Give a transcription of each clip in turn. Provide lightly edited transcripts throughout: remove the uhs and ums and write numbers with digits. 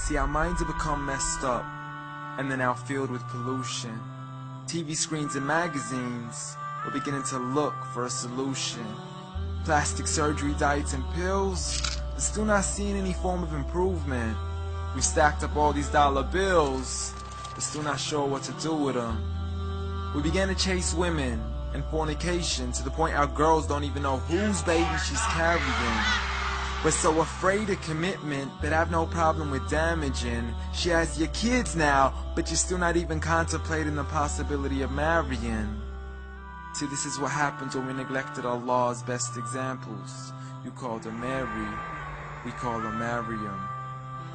See, our minds have become messed up, and they're now filled with pollution. TV screens and magazines, we're beginning to look for a solution. Plastic surgery, diets and pills, but still not seeing any form of improvement. We've stacked up all these dollar bills, but still not sure what to do with them. We began to chase women and fornication to the point our girls don't even know whose baby she's carrying. We're so afraid of commitment, but have no problem with damaging. She has your kids now, but you're still not even contemplating the possibility of marrying. See, this is what happens when we neglected Allah's best examples. You called her Mary, we call her Maryam.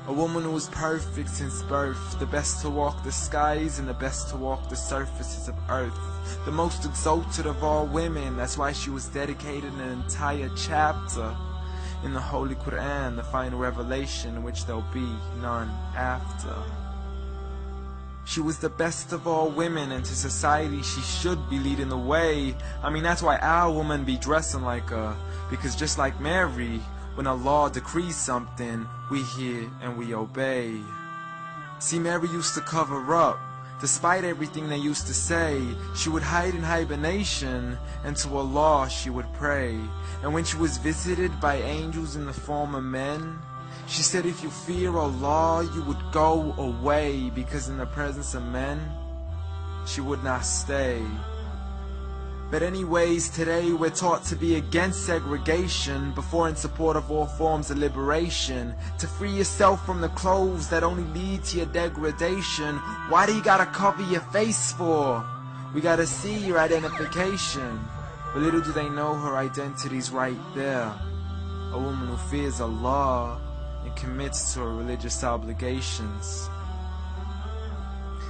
A woman who was perfect since birth, the best to walk the skies and the best to walk the surfaces of earth. The most exalted of all women, that's why she was dedicated an entire chapter in the Holy Quran, the final revelation in which there'll be none after. She was the best of all women, and to society she should be leading the way. I mean, that's why our women be dressing like her, because just like Mary, when Allah decrees something, we hear and we obey. See, Mary used to cover up. Despite everything they used to say, she would hide in hibernation, and to Allah she would pray. And when she was visited by angels in the form of men, she said, if you fear Allah, you would go away, because in the presence of men, she would not stay. But anyways, today we're taught to be against segregation, before in support of all forms of liberation. To free yourself from the clothes that only lead to your degradation. Why do you gotta cover your face for? We gotta see your identification. But little do they know her identity's right there. A woman who fears Allah and commits to her religious obligations.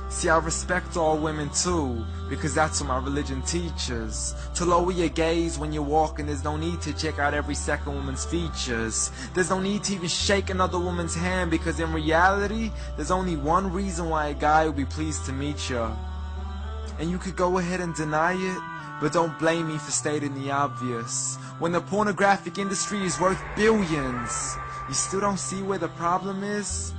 See, I respect all women too, because that's what my religion teaches. To lower your gaze when you're walking, there's no need to check out every second woman's features. There's no need to even shake another woman's hand, because in reality, there's only one reason why a guy would be pleased to meet you. And you could go ahead and deny it, but don't blame me for stating the obvious. When the pornographic industry is worth billions, you still don't see where the problem is?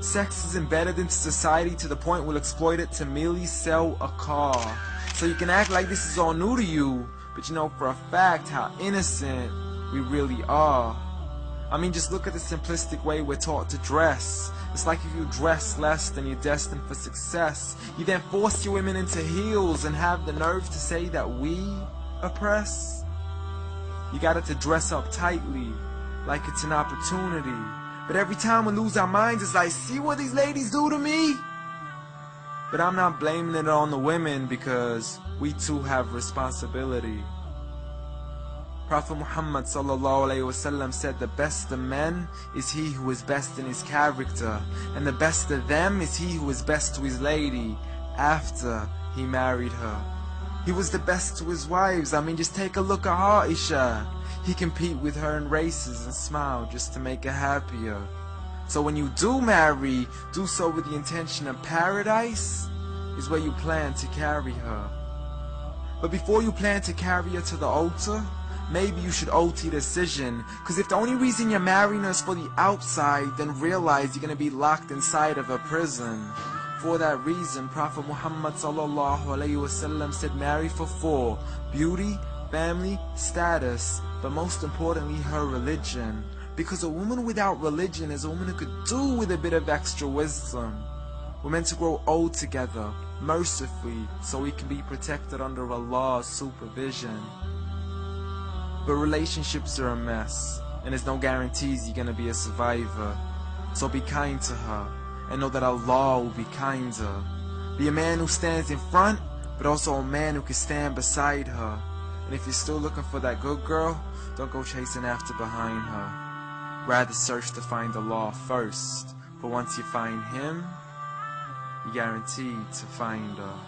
Sex is embedded into society to the point we'll exploit it to merely sell a car. So you can act like this is all new to you, but you know for a fact how innocent we really are. I mean, just look at the simplistic way we're taught to dress. It's like if you dress less, then you're destined for success. You then force your women into heels and have the nerve to say that we oppress. You got it to dress up tightly, like it's an opportunity. But every time we lose our minds, it's like, see what these ladies do to me? But I'm not blaming it on the women, because we too have responsibility. Prophet Muhammad ﷺ said, the best of men is he who is best in his character, and the best of them is he who is best to his lady after he married her. He was the best to his wives. I mean, just take a look at Aisha. He compete with her in races and smile just to make her happier. So when you do marry, do so with the intention of paradise is where you plan to carry her. But before you plan to carry her to the altar, maybe you should alter your decision. Because if the only reason you're marrying her is for the outside, then realize you're going to be locked inside of a prison. For that reason, Prophet Muhammad ﷺ said, marry for 4: beauty, family, status, but most importantly, her religion. Because a woman without religion is a woman who could do with a bit of extra wisdom. We're meant to grow old together, mercifully, so we can be protected under Allah's supervision. But relationships are a mess, and there's no guarantees you're gonna be a survivor. So be kind to her, and know that Allah will be kinder. Be a man who stands in front, but also a man who can stand beside her. And if you're still looking for that good girl, don't go chasing after behind her. Rather search to find Allah first. For once you find Him, you're guaranteed to find her.